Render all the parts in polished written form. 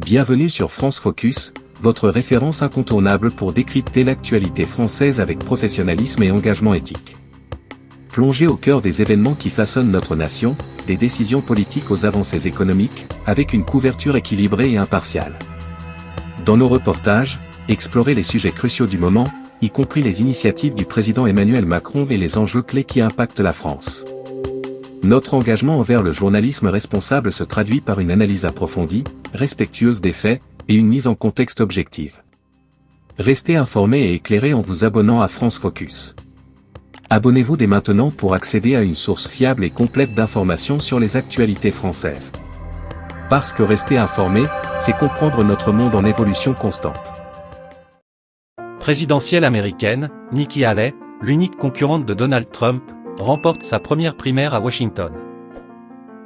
Bienvenue sur France Focus, votre référence incontournable pour décrypter l'actualité française avec professionnalisme et engagement éthique. Plongez au cœur des événements qui façonnent notre nation, des décisions politiques aux avancées économiques, avec une couverture équilibrée et impartiale. Dans nos reportages, explorez les sujets cruciaux du moment, y compris les initiatives du président Emmanuel Macron et les enjeux clés qui impactent la France. Notre engagement envers le journalisme responsable se traduit par une analyse approfondie, respectueuse des faits, et une mise en contexte objective. Restez informés et éclairés en vous abonnant à France Focus. Abonnez-vous dès maintenant pour accéder à une source fiable et complète d'informations sur les actualités françaises. Parce que rester informé, c'est comprendre notre monde en évolution constante. Présidentielle américaine, Nikki Haley, l'unique concurrente de Donald Trump, remporte sa première primaire à Washington.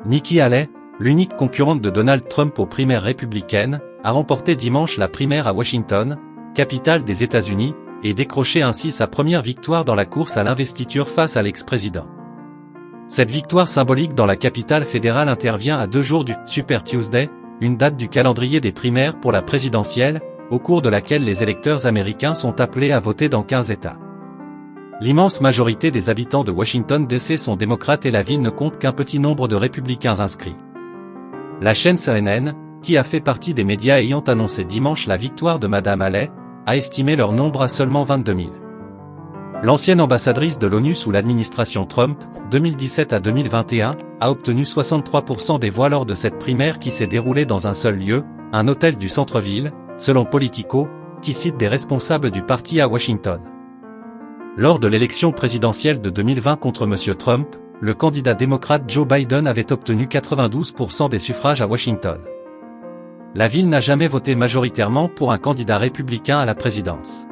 Nikki Haley, l'unique concurrente de Donald Trump aux primaires républicaines, a remporté dimanche la primaire à Washington, capitale des États-Unis, et décroché ainsi sa première victoire dans la course à l'investiture face à l'ex-président. Cette victoire symbolique dans la capitale fédérale intervient à 2 jours du Super Tuesday, une date du calendrier des primaires pour la présidentielle, au cours de laquelle les électeurs américains sont appelés à voter dans 15 États. L'immense majorité des habitants de Washington DC sont démocrates et la ville ne compte qu'un petit nombre de républicains inscrits. La chaîne CNN, qui a fait partie des médias ayant annoncé dimanche la victoire de Madame Haley, a estimé leur nombre à seulement 22 000. L'ancienne ambassadrice de l'ONU sous l'administration Trump, 2017 à 2021, a obtenu 63% des voix lors de cette primaire qui s'est déroulée dans un seul lieu, un hôtel du centre-ville, selon Politico, qui cite des responsables du parti à Washington. Lors de l'élection présidentielle de 2020 contre M. Trump, le candidat démocrate Joe Biden avait obtenu 92% des suffrages à Washington. La ville n'a jamais voté majoritairement pour un candidat républicain à la présidence.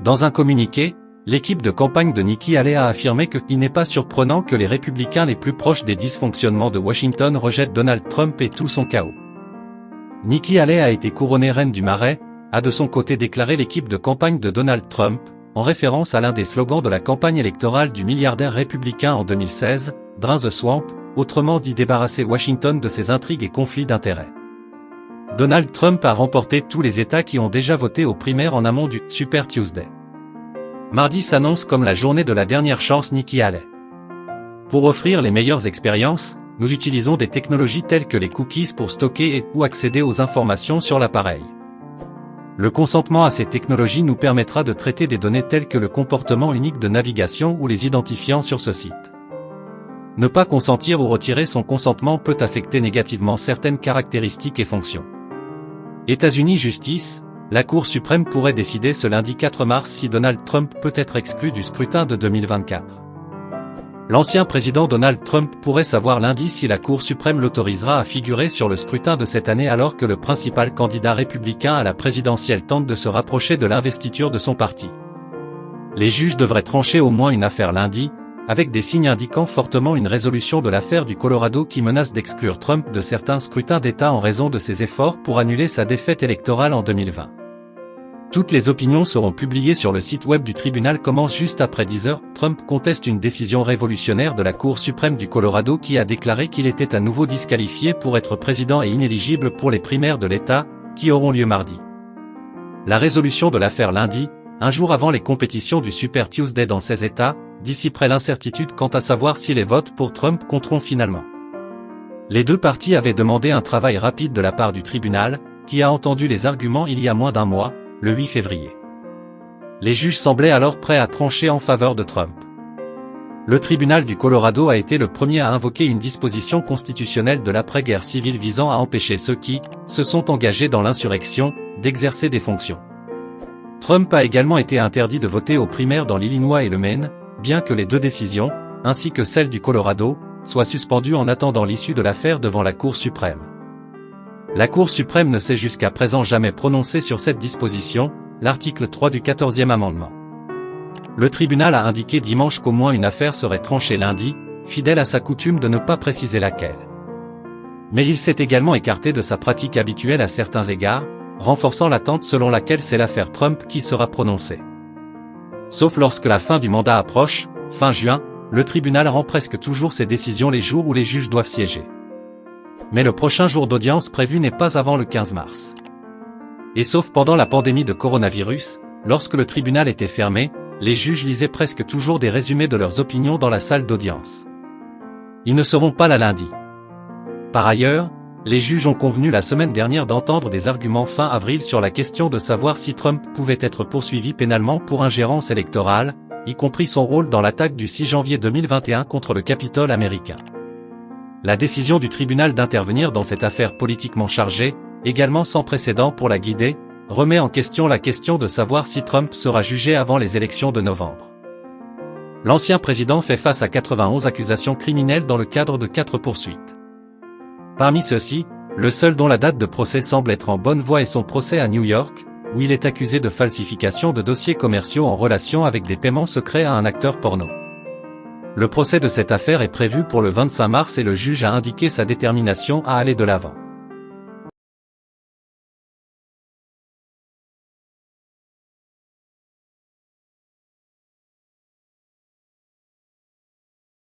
Dans un communiqué, l'équipe de campagne de Nikki Haley a affirmé qu'il n'est pas surprenant que les républicains les plus proches des dysfonctionnements de Washington rejettent Donald Trump et tout son chaos. Nikki Haley a été couronnée reine du Marais, a de son côté déclaré l'équipe de campagne de Donald Trump, en référence à l'un des slogans de la campagne électorale du milliardaire républicain en 2016, « Drain the Swamp », autrement dit débarrasser Washington de ses intrigues et conflits d'intérêts. Donald Trump a remporté tous les États qui ont déjà voté aux primaires en amont du Super Tuesday. Mardi s'annonce comme la journée de la dernière chance Nikki Haley. Pour offrir les meilleures expériences, nous utilisons des technologies telles que les cookies pour stocker et ou accéder aux informations sur l'appareil. Le consentement à ces technologies nous permettra de traiter des données telles que le comportement unique de navigation ou les identifiants sur ce site. Ne pas consentir ou retirer son consentement peut affecter négativement certaines caractéristiques et fonctions. États-Unis Justice, la Cour suprême pourrait décider ce lundi 4 mars si Donald Trump peut être exclu du scrutin de 2024. L'ancien président Donald Trump pourrait savoir lundi si la Cour suprême l'autorisera à figurer sur le scrutin de cette année alors que le principal candidat républicain à la présidentielle tente de se rapprocher de l'investiture de son parti. Les juges devraient trancher au moins une affaire lundi, avec des signes indiquant fortement une résolution de l'affaire du Colorado qui menace d'exclure Trump de certains scrutins d'État en raison de ses efforts pour annuler sa défaite électorale en 2020. Toutes les opinions seront publiées sur le site web du tribunal commence juste après 10 heures. Trump conteste une décision révolutionnaire de la Cour suprême du Colorado qui a déclaré qu'il était à nouveau disqualifié pour être président et inéligible pour les primaires de l'État, qui auront lieu mardi. La résolution de l'affaire lundi, un jour avant les compétitions du Super Tuesday dans ces États, dissiperait l'incertitude quant à savoir si les votes pour Trump compteront finalement. Les deux partis avaient demandé un travail rapide de la part du tribunal, qui a entendu les arguments il y a moins d'un mois, le 8 février. Les juges semblaient alors prêts à trancher en faveur de Trump. Le tribunal du Colorado a été le premier à invoquer une disposition constitutionnelle de l'après-guerre civile visant à empêcher ceux qui se sont engagés dans l'insurrection d'exercer des fonctions. Trump a également été interdit de voter aux primaires dans l'Illinois et le Maine, bien que les deux décisions, ainsi que celle du Colorado, soient suspendues en attendant l'issue de l'affaire devant la Cour suprême. La Cour suprême ne s'est jusqu'à présent jamais prononcée sur cette disposition, l'article 3 du 14e amendement. Le tribunal a indiqué dimanche qu'au moins une affaire serait tranchée lundi, fidèle à sa coutume de ne pas préciser laquelle. Mais il s'est également écarté de sa pratique habituelle à certains égards, renforçant l'attente selon laquelle c'est l'affaire Trump qui sera prononcée. Sauf lorsque la fin du mandat approche, fin juin, le tribunal rend presque toujours ses décisions les jours où les juges doivent siéger. Mais le prochain jour d'audience prévu n'est pas avant le 15 mars. Et sauf pendant la pandémie de coronavirus, lorsque le tribunal était fermé, les juges lisaient presque toujours des résumés de leurs opinions dans la salle d'audience. Ils ne seront pas là lundi. Par ailleurs, les juges ont convenu la semaine dernière d'entendre des arguments fin avril sur la question de savoir si Trump pouvait être poursuivi pénalement pour ingérence électorale, y compris son rôle dans l'attaque du 6 janvier 2021 contre le Capitole américain. La décision du tribunal d'intervenir dans cette affaire politiquement chargée, également sans précédent pour la guider, remet en question la question de savoir si Trump sera jugé avant les élections de novembre. L'ancien président fait face à 91 accusations criminelles dans le cadre de 4 poursuites. Parmi ceux-ci, le seul dont la date de procès semble être en bonne voie est son procès à New York, où il est accusé de falsification de dossiers commerciaux en relation avec des paiements secrets à un acteur porno. Le procès de cette affaire est prévu pour le 25 mars et le juge a indiqué sa détermination à aller de l'avant.